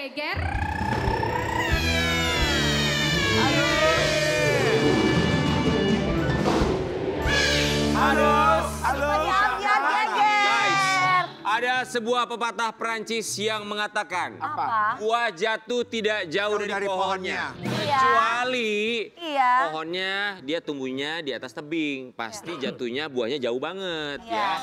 geger. Ada sebuah pepatah Prancis yang mengatakan, Apa? buah jatuh tidak jauh dari pohonnya. Iya. Kecuali Iya. pohonnya dia tumbuhnya di atas tebing. Pasti jatuhnya buahnya jauh banget Iya. ya.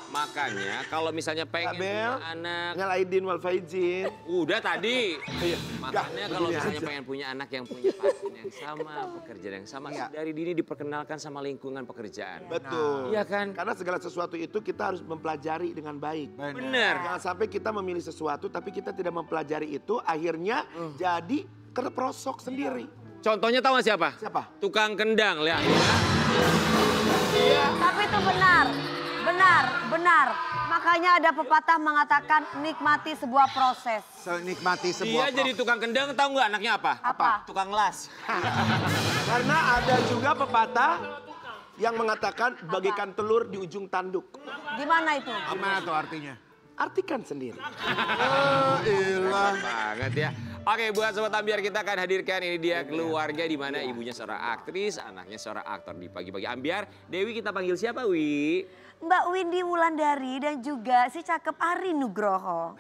Makanya kalau misalnya pengen punya anak. Minal aidin wal faizin. Udah tadi. Iya. Makanya kalau misalnya pengen punya anak yang punya passion yang sama, pekerjaan yang sama. Dari dini diperkenalkan sama lingkungan pekerjaan. Betul. Iya kan? Karena segala sesuatu itu kita harus mempelajari dengan baik. Bener. Jangan sampai kita memilih sesuatu tapi kita tidak mempelajari itu akhirnya jadi terperosok sendiri. Contohnya tahu nggak siapa? Siapa? Tukang kendang, lihat. Tapi itu benar. Benar. Makanya ada pepatah mengatakan nikmati sebuah proses. Nikmati Dia sebuah jadi tukang kendang, tahu nggak anaknya apa? Apa? Tukang las. Karena ada juga pepatah yang mengatakan bagikan telur di ujung tanduk. Di mana itu? Gimana tuh artinya? Artikan sendiri. Banget ya. Oke, buat Sobat Ambiar kita akan hadirkan ini dia keluarga di mana ibunya seorang aktris, anaknya seorang aktor di Pagi-Pagi Ambiar. Dewi kita panggil siapa, Wi? Mbak Windy Wulandari dan juga si cakep Ari Nugroho.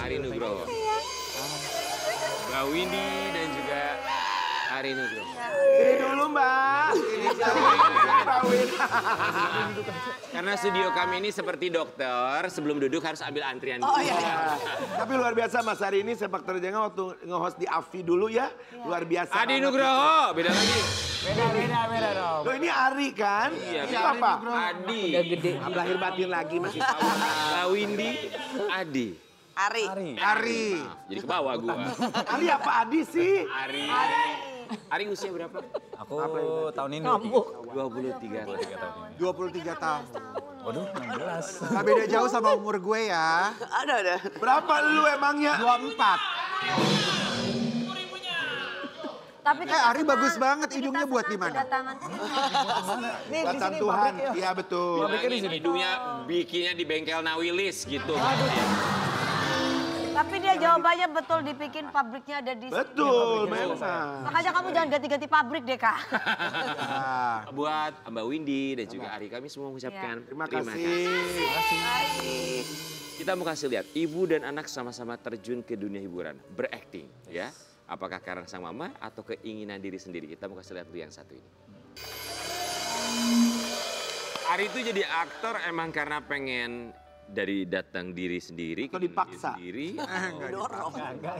Ari Nugroho. Mbak Windy dan juga Ari Nugroho. Ini dulu Mbak. Karena studio kami ini seperti dokter, sebelum duduk harus ambil antrian dulu. Oh iya. Tapi luar biasa Mas Ari ini sepak terjangnya waktu nge-host di AFI dulu ya. Luar biasa. Adi Nugroho, beda lagi. Beda dong. Loh ini Ari kan? Iya, Ini apa? Adi. Lahir batin lagi masih tahu. Mbak Windy, Adi. Ari. Jadi ke bawah gua. Ari apa Adi sih? Ari. Ari usia berapa? Aku tahun ini 23 tahun. 23 tahun. Waduh, 16. Gak beda jauh sama umur gue ya. Ada. Berapa lu emangnya? 24. Tapi Ari bagus banget, hidungnya buat di mana? Buatan Tuhan. Iya betul. Hidungnya bikinnya di bengkel Nawilis gitu. Tapi dia jawabannya betul dibikin pabriknya ada di Betul, memang. Makanya kamu jangan ganti-ganti pabrik deh, Kak. Buat Mbak Windy dan juga Ari kami semua mengucapkan Terima kasih. Kita mau kasih lihat ibu dan anak sama-sama terjun ke dunia hiburan, berakting ya. Apakah karena sang mama atau keinginan diri sendiri? Kita mau kasih lihat dulu yang satu ini. Ari itu jadi aktor emang karena pengen dari datang diri sendiri Atau dipaksa? Sendiri,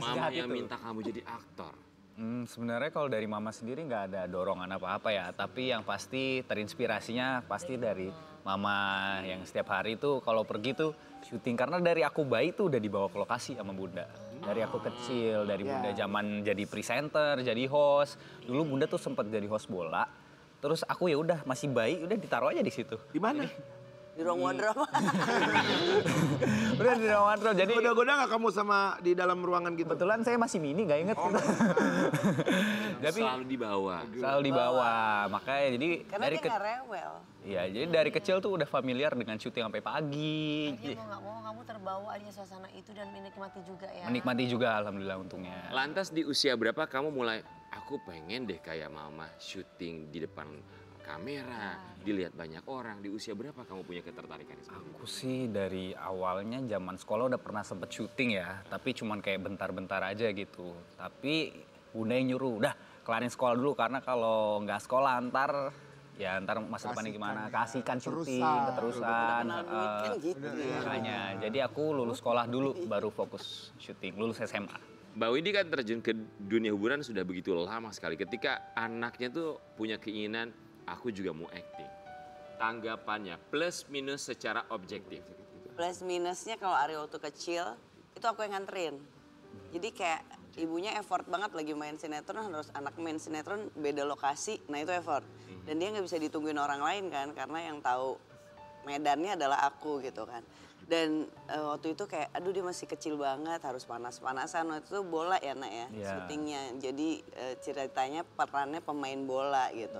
mamanya minta kamu jadi aktor. Sebenarnya kalau dari mama sendiri nggak ada dorongan apa-apa ya. Tapi yang pasti terinspirasinya pasti dari mama yang setiap hari itu kalau pergi tuh syuting. Karena dari aku bayi tuh udah dibawa ke lokasi sama bunda. Dari aku kecil, dari bunda zaman jadi presenter, jadi host. Dulu bunda tuh sempat jadi host bola. Terus aku ya udah masih bayi, udah ditaruh aja di situ. Di mana? Di ruang wardrobe. Udah di ruang wardrobe. Jadi Goda-goda nggak kamu sama di dalam ruangan gitu? kebetulan saya masih mini, nggak inget gitu. Tapi Selalu dibawa. selalu dibawa. Makanya jadi Karena dari dia nggak rewel. Iya, jadi dari kecil tuh udah familiar dengan syuting sampai pagi. Dia mau nggak mau kamu terbawa aja suasana itu dan menikmati juga ya. Menikmati juga alhamdulillah untungnya. Lantas di usia berapa kamu mulai, aku pengen deh kayak mama syuting di depan kamera, dilihat banyak orang. Di usia berapa kamu punya ketertarikan seperti itu? Aku sih dari awalnya zaman sekolah udah pernah sempet syuting ya, tapi cuman kayak bentar-bentar aja gitu. Tapi bunda yang nyuruh, udah kelarin sekolah dulu karena kalau nggak sekolah ntar masa depannya gimana, kasihkan syuting, keterusan. Makanya, jadi aku lulus sekolah dulu baru fokus syuting, lulus SMA. Mbak Windy kan terjun ke dunia hiburan sudah begitu lama sekali. Ketika anaknya tuh punya keinginan, aku juga mau acting. Tanggapannya plus minus secara objektif. Plus minusnya kalau Ari waktu kecil, itu aku yang nganterin. Jadi kayak ibunya effort banget lagi main sinetron, harus anak main sinetron beda lokasi, nah itu effort. Dan dia nggak bisa ditungguin orang lain kan, karena yang tahu medannya adalah aku gitu kan. Dan waktu itu kayak aduh dia masih kecil banget harus panas-panasan. Waktu itu bola ya nak ya Iya. syutingnya. Jadi ceritanya perannya pemain bola gitu.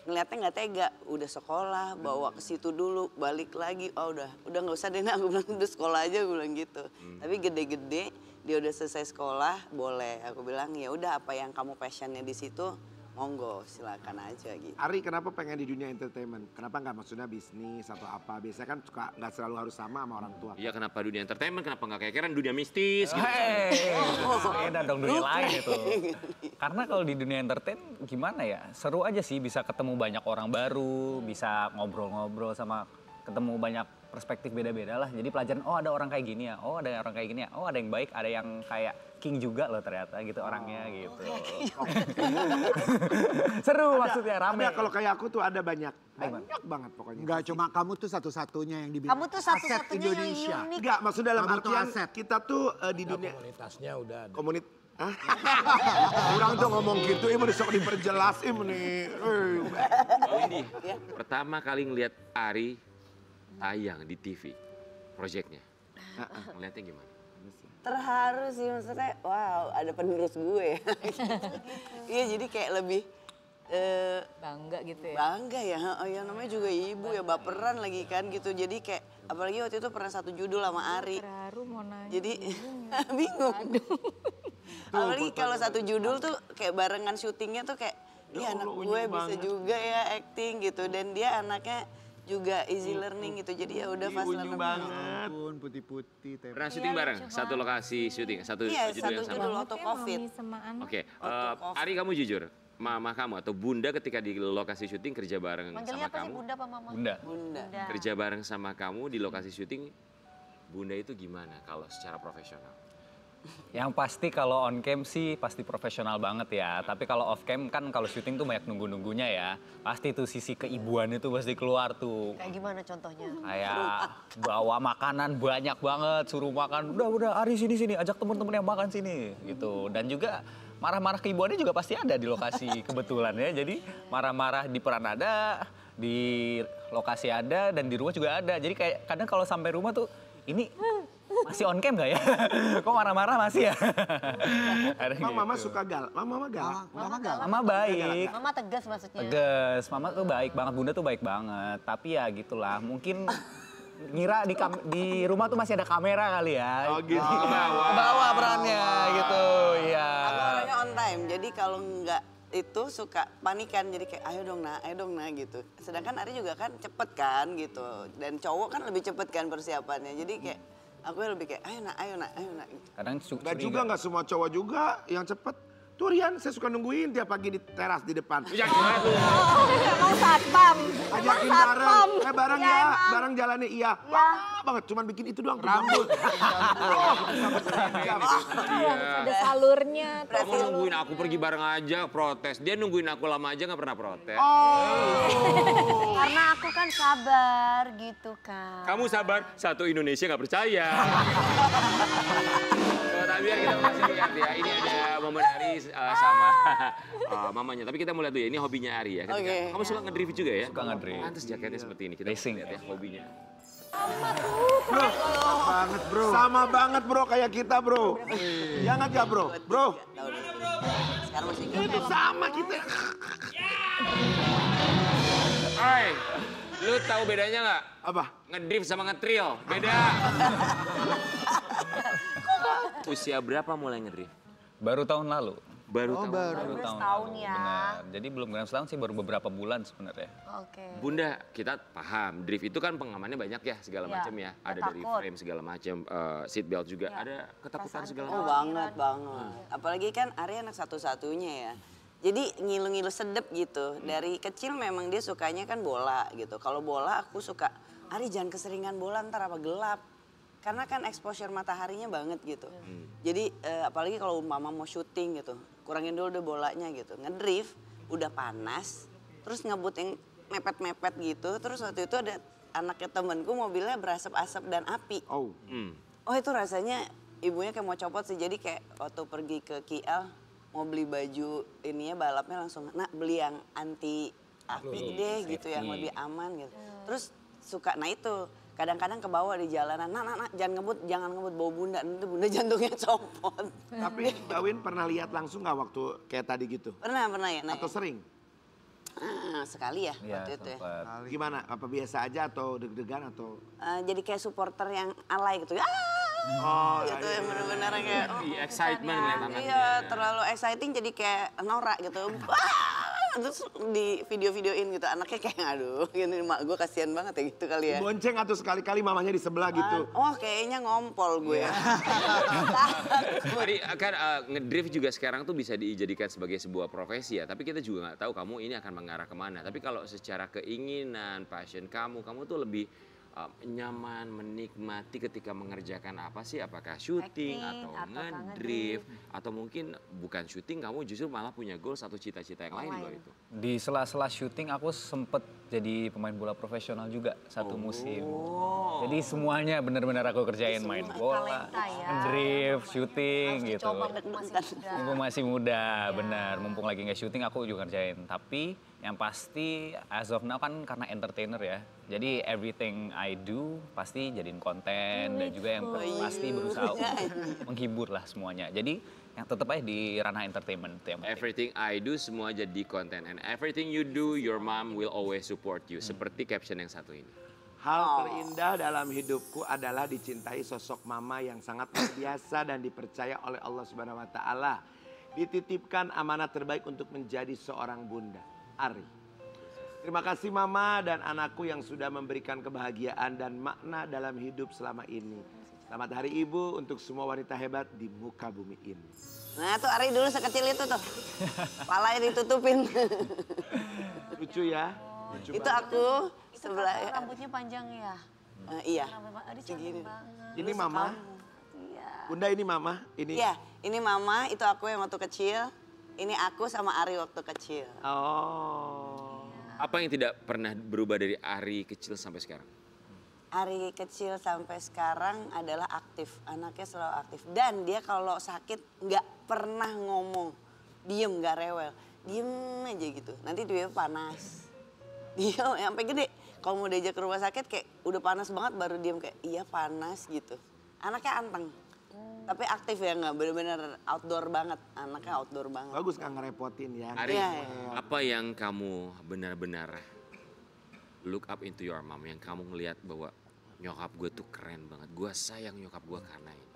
Ngeliatnya nggak tega, udah sekolah bawa ke situ dulu, balik lagi, oh udah nggak usah deh nak, aku bilang udah sekolah aja, gue bilang gitu. Tapi gede-gede dia udah selesai sekolah, boleh. Aku bilang ya udah apa yang kamu passionnya di situ, monggo silakan aja gitu. Ari kenapa pengen di dunia entertainment? Kenapa nggak maksudnya bisnis atau apa? Biasanya kan suka nggak selalu harus sama orang tua. Iya kenapa dunia entertainment, kenapa nggak kayak Karen dunia mistis gitu. Beda dong dunia lain itu. Karena kalau di dunia entertain gimana ya, seru aja sih bisa ketemu banyak orang baru, bisa ngobrol-ngobrol sama ketemu banyak perspektif beda-beda lah. Jadi pelajaran, oh ada orang kayak gini ya, oh ada orang kayak gini ya, oh ada yang baik, ada yang kayak King juga loh ternyata gitu orangnya gitu. Seru maksudnya rame. Ada kalau kayak aku tuh ada banyak banget pokoknya. Enggak cuma kamu tuh satu-satunya yang dibilang Kamu tuh aset satu-satunya yang Indonesia. unik. Enggak, maksud dalam Kamu tuh artian aset. kita tuh di dunia Komunitasnya udah ada. Hah? Orang tuh ngomong gitu, ini sok diperjelas, ini. Oh ini pertama kali ngeliat Ari tayang di TV proyeknya. Ngeliatnya gimana? Terharu sih maksudnya, wow ada penerus gue. Iya jadi kayak lebih Bangga gitu ya. bangga ya, oh ya namanya juga ibu ya baperan lagi kan gitu. Jadi kayak apalagi waktu itu pernah satu judul sama Ari. Terharu mau nanya. Jadi bingung. Apalagi kalau satu judul tuh kayak barengan syutingnya tuh kayak, iya anak gue bisa juga ya acting gitu. Dan dia anaknya juga easy learning gitu. Jadi ya udah pas Unyu banget. Ampun putih-putih. tempe. Pernah syuting bareng? Satu lokasi syuting, satu Iya judul satu yang sama. judul waktu Covid. Mami sama anak. Oke, Waktu Ari kamu jujur, mama kamu atau bunda ketika di lokasi syuting kerja bareng Manggilnya sama apa sih kamu? bunda apa mama? Bunda. Bunda. Kerja bareng sama kamu di lokasi syuting, bunda itu gimana kalau secara profesional? Yang pasti kalau on cam sih pasti profesional banget ya. Tapi kalau off cam kan kalau syuting tuh banyak nunggu-nunggunya ya. Pasti tuh sisi keibuan itu pasti keluar tuh. Kayak gimana contohnya? Kayak bawa makanan banyak banget, suruh makan. Udah Ari sini, ajak temen-temen yang makan sini gitu. Dan juga marah-marah keibuannya juga pasti ada di lokasi kebetulan ya. Jadi marah-marah di peran ada, di lokasi ada, dan di rumah juga ada. Jadi kayak kadang kalau sampai rumah tuh ini masih on cam gak ya? Kok marah-marah masih ya? Ada Emang mama gitu. suka mama galak. Mama galak. Mama baik. Mama tegas maksudnya. Tegas, mama tuh baik banget, bunda tuh baik banget. Tapi ya gitulah, mungkin ngira di rumah tuh masih ada kamera kali ya. Oh gitu. Ke bawah. Ke bawah perannya gitu, ya. Aku orangnya on time. Jadi kalau nggak itu suka panikan. Jadi kayak ayo dong nak gitu. Sedangkan Ari juga kan cepet kan gitu. Dan cowok kan lebih cepet kan persiapannya. Jadi kayak aku lebih kayak ayo nak gitu. Kadang Nggak juga nggak semua cowok juga yang cepet. Tuh Rian, saya suka nungguin tiap pagi di teras di depan. Ya gimana tuh? Mau satpam. Ajakin bareng, bareng ya, bareng jalannya iya. Wah banget, cuman bikin itu doang. Rambut. Ada salurnya. Kamu nungguin aku pergi bareng aja, protes. Dia nungguin aku lama aja nggak pernah protes. Karena aku kan sabar gitu kan. Kamu sabar, satu Indonesia nggak percaya. Tapi biar kita masih lihat ya, ini ada momen Ari sama mamanya. Tapi kita mau lihat dulu ya, ini hobinya Ari ya. Ketika, Oke. kamu suka ngedrift juga ya? Suka ngedrift. Pantes jaketnya seperti ini, kita Racing. lihat ya hobinya. Banget bro. Sama banget bro, kayak kita bro. Ya nggak ya bro? Bro, Tahun ini. Sekarang masih itu sama kita. Hai, lu tahu bedanya nggak? Apa? Ngedrift sama ngetrail, beda. Usia berapa mulai ngedrift? Baru tahun lalu. Baru tahu. Baru 12 tahun tahun lalu, ya. benar. Jadi belum genap setahun sih, baru beberapa bulan sebenarnya. Oke. Bunda, kita paham drift itu kan pengamannya banyak ya segala Iya, macam ya. Ada dari takut. frame segala macam, seat belt juga. Iya. Ada ketakutan Perasaan segala Oh macam. banget. Apalagi kan Ari anak satu-satunya ya. Jadi ngilu-ngilu sedep gitu. Dari kecil memang dia sukanya kan bola gitu. Kalau bola aku suka, Ari jangan keseringan bola ntar apa gelap. Karena kan exposure mataharinya banget gitu. Jadi apalagi kalau mama mau syuting gitu. Kurangin dulu deh bolanya gitu. Ngedrift udah panas. Terus ngebut yang mepet-mepet gitu. Terus waktu itu ada anaknya temenku mobilnya berasap-asap dan api. Oh. Oh itu rasanya ibunya kayak mau copot sih. Jadi kayak waktu pergi ke KL mau beli baju ininya balapnya langsung, nak beli yang anti api deh gitu yang lebih aman gitu. Terus suka, nah itu kadang-kadang kebawa di jalanan, nak, jangan ngebut bawa bunda, nanti bunda jantungnya copot. Tapi Mbak Win pernah lihat langsung nggak waktu kayak tadi gitu? Pernah ya naik. Atau sering? Sekali ya Iya, waktu itu ya. sempet. Gimana? Apa biasa aja atau deg-degan atau? Jadi kayak supporter yang alay gitu. Oh, Gitu yang benar-benar kayak Excitement ngeliat anaknya. iya, terlalu exciting jadi kayak norak gitu. Wah! Terus di video-videoin gitu, anaknya kayak aduh, gini mak gue kasihan banget ya gitu kali ya. Bonceng atau sekali-kali mamanya di sebelah gitu? Oh kayaknya ngompol gue ya. Jadi kan ngedrift juga sekarang tuh bisa dijadikan sebagai sebuah profesi ya. Tapi kita juga nggak tahu kamu ini akan mengarah kemana. Tapi kalau secara keinginan, passion kamu tuh lebih nyaman, menikmati ketika mengerjakan apa sih? Apakah syuting Acting, atau ataukah ngedrift atau mungkin bukan syuting, kamu justru malah punya goals atau cita-cita yang lain di luar itu? Di sela-sela syuting aku sempet jadi pemain bola profesional juga satu musim. Jadi semuanya benar-benar aku kerjain, main bola, talenta ya. drift, syuting gitu. Coba masih muda. Mumpung masih muda, benar. Mumpung lagi nggak syuting aku juga kerjain. Tapi yang pasti as of now kan karena entertainer ya. Jadi everything I do pasti jadiin konten dan juga yang pasti berusaha untuk menghibur lah semuanya. Jadi yang tetap aja di ranah entertainment itu yang penting. Everything I do semua jadi konten, and everything you do, your mom will always support you. Seperti caption yang satu ini. Hal terindah dalam hidupku adalah dicintai sosok mama yang sangat luar biasa dan dipercaya oleh Allah Subhanahu wa taala. Dititipkan amanat terbaik untuk menjadi seorang bunda. Ari. Terima kasih mama dan anakku yang sudah memberikan kebahagiaan dan makna dalam hidup selama ini. Selamat Hari Ibu untuk semua wanita hebat di muka bumi ini. Nah tuh Ari dulu sekecil itu tuh. Palanya ditutupin. Lucu ya? Lucu Itu banget. aku sebelah. Rambutnya panjang ya? Iya. Aduh cantik banget. Ini mama. Iya. Bunda ini mama. Ini. Iya, ini mama, itu aku yang waktu kecil. Ini aku sama Ari waktu kecil. Oh. Apa yang tidak pernah berubah dari Ari kecil sampai sekarang? Ari kecil sampai sekarang adalah aktif, anaknya selalu aktif. Dan dia kalau sakit nggak pernah ngomong, diem nggak rewel, diem aja gitu. Nanti dia panas, dia sampai gede. Kalau mau diajak ke rumah sakit kayak udah panas banget baru diem kayak iya panas gitu. Anaknya anteng, tapi aktif ya nggak bener-bener outdoor banget, anaknya outdoor banget. Bagus nggak ngerepotin ya. Ari, Iya, apa yang kamu benar-benar look up into your mom, yang kamu ngelihat bahwa nyokap gue tuh keren banget, gue sayang nyokap gue karena ini?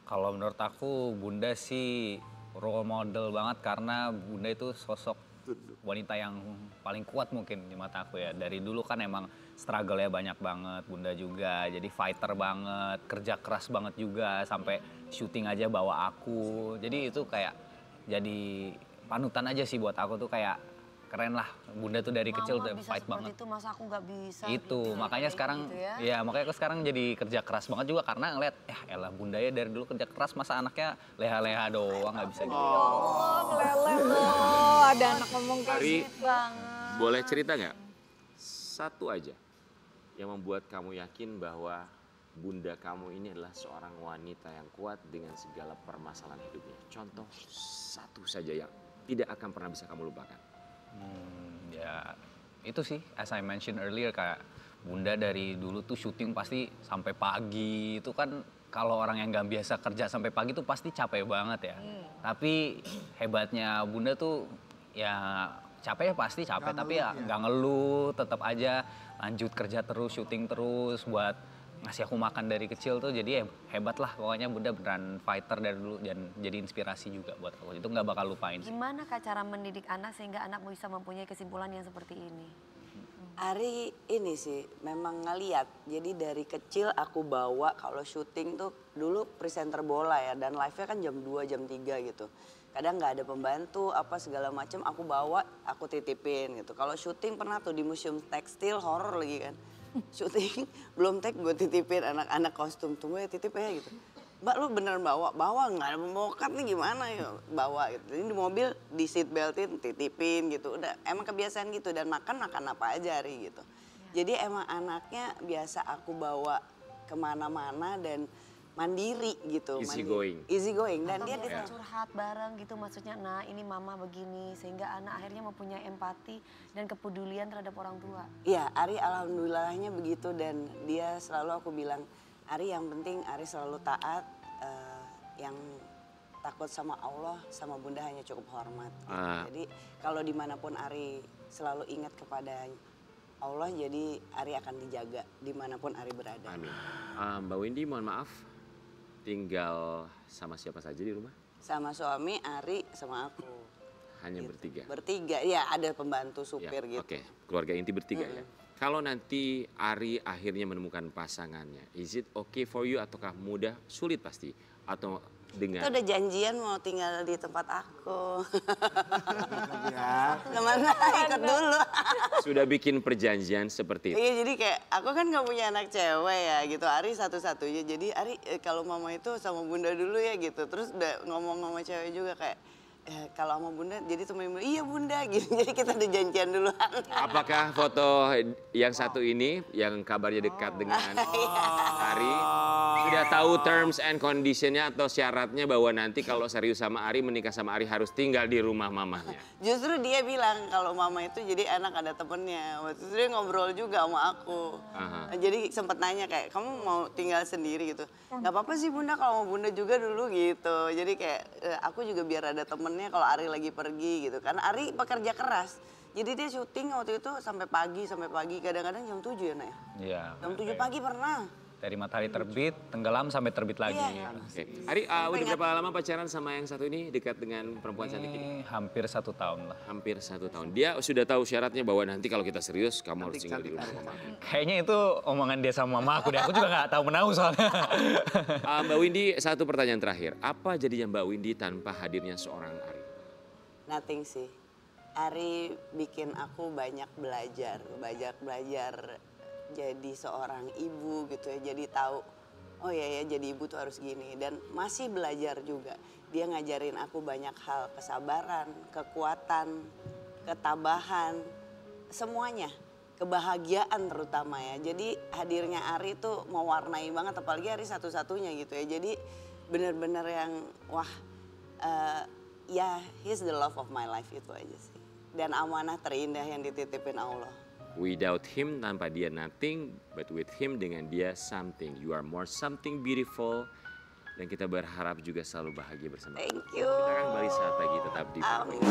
Kalau menurut aku Bunda sih role model banget karena Bunda itu sosok wanita yang paling kuat mungkin di mata aku ya. Dari dulu kan emang struggle-nya banyak banget, Bunda juga jadi fighter banget, kerja keras banget juga sampai syuting aja bawa aku. Jadi itu kayak jadi panutan aja sih buat aku tuh, kayak keren lah. Bunda tuh dari kecil udah bisa fight seperti banget. Itu masa aku nggak bisa. Itu makanya sekarang ya makanya aku sekarang jadi kerja keras banget juga karena ngeliat elah Bunda ya dari dulu kerja keras, masa anaknya leha-leha doang nggak bisa gitu. Oh, meleleh loh, ada anak ngomong kayak Ari, gitu. boleh cerita nggak satu aja yang membuat kamu yakin bahwa Bunda kamu ini adalah seorang wanita yang kuat dengan segala permasalahan hidupnya? Contoh satu saja yang tidak akan pernah bisa kamu lupakan. Ya itu sih as I mentioned earlier, kayak Bunda dari dulu tuh syuting pasti sampai pagi. Itu kan kalau orang yang gak biasa kerja sampai pagi tuh pasti capek banget ya. Tapi hebatnya Bunda tuh ya capek ya pasti capek, tapi ya nggak ngeluh, tetap aja lanjut kerja terus, syuting terus buat ngasih aku makan dari kecil tuh. Jadi hebat lah pokoknya, Bunda beneran fighter dari dulu dan jadi inspirasi juga buat aku. Itu nggak bakal lupain sih. Gimana Kak cara mendidik anak sehingga anak bisa mempunyai kesimpulan yang seperti ini? Ari ini sih memang ngeliat, jadi dari kecil aku bawa kalau syuting tuh dulu presenter bola ya, dan live-nya kan jam 2, jam 3 gitu. Kadang nggak ada pembantu apa segala macam, aku bawa, aku titipin gitu. Kalau syuting pernah tuh di museum tekstil, horor lagi kan. Syuting belum take gue titipin anak-anak kostum, tunggu ya titip ya gitu. Mbak lu bener bawa nggak ada pembokat nih gimana ya, bawa gitu. Jadi di mobil di seat beltin titipin gitu, udah emang kebiasaan gitu. Dan makan apa aja Ari gitu. Jadi emang anaknya biasa aku bawa kemana-mana, dan mandiri gitu. Easy mandiri. going. Easy going. Dan dia Biasa curhat bareng gitu maksudnya, nah ini mama begini sehingga anak akhirnya mempunyai empati dan kepedulian terhadap orang tua. Iya, Ari alhamdulillahnya begitu dan dia selalu aku bilang, Ari yang penting Ari selalu taat, yang takut sama Allah, sama Bunda hanya cukup hormat. Gitu. Jadi kalau dimanapun Ari selalu ingat kepada Allah, jadi Ari akan dijaga dimanapun Ari berada. Amin. Mbak Windy mohon maaf, tinggal sama siapa saja di rumah? Sama suami, Ari, sama aku. Hanya Gitu. bertiga? Bertiga, ya ada pembantu supir Ya, gitu. Oke, keluarga inti bertiga ya. Kalau nanti Ari akhirnya menemukan pasangannya, is it okay for you ataukah mudah, sulit pasti? Atau dengan... Kita udah janjian mau tinggal di tempat aku. Ya. Kemana ikut dulu. Sudah bikin perjanjian seperti itu? Iya jadi kayak aku kan gak punya anak cewek ya gitu. Ari satu-satunya. Jadi Ari kalau mama itu sama bunda dulu ya gitu. Terus udah ngomong sama cewek juga kayak kalau sama bunda jadi temen bunda, iya bunda gitu. Jadi kita udah janjian duluan. Apakah foto yang satu ini yang kabarnya dekat dengan Ari sudah tahu terms and conditionnya atau syaratnya bahwa nanti kalau serius sama Ari, menikah sama Ari harus tinggal di rumah mamahnya? Justru dia bilang kalau mama itu jadi anak ada temennya. Waktu itu dia ngobrol juga sama aku. Jadi sempat nanya kayak kamu mau tinggal sendiri gitu. Gak apa-apa sih bunda kalau mau bunda juga dulu gitu. Jadi kayak aku juga biar ada temennya kalau Ari lagi pergi gitu. Karena Ari pekerja keras. Jadi dia syuting waktu itu sampai pagi. Kadang-kadang jam 7 ya Nak ya? Iya. Jam 7 pagi pernah. Dari matahari terbit, tenggelam sampai terbit lagi. Iya. Oke. Ari, udah berapa lama pacaran sama yang satu ini dekat dengan perempuan cantik ini? Ini hampir 1 tahun lah. Hampir 1 tahun. Dia sudah tahu syaratnya bahwa nanti kalau kita serius kamu harus tinggal di rumah mama. Kayaknya itu omongan dia sama mama aku deh. Aku juga nggak tahu menahu soalnya. Mbak Windy, satu pertanyaan terakhir. Apa jadinya Mbak Windy tanpa hadirnya seorang Ari? Nothing sih. Ari bikin aku banyak belajar jadi seorang ibu gitu ya. Jadi tahu, oh ya jadi ibu tuh harus gini. Dan masih belajar juga. Dia ngajarin aku banyak hal, kesabaran, kekuatan, ketabahan, semuanya. Kebahagiaan terutama ya. Jadi hadirnya Ari tuh mewarnai banget, apalagi Ari satu-satunya gitu ya. Jadi benar-benar yang wah ya he's the love of my life itu aja sih. Dan amanah terindah yang dititipin Allah. Without him, tanpa dia nothing, but with him, dengan dia something. You are more something beautiful. Dan kita berharap juga selalu bahagia bersama. Thank you. Kita akan kembali saat lagi tetap di Amin.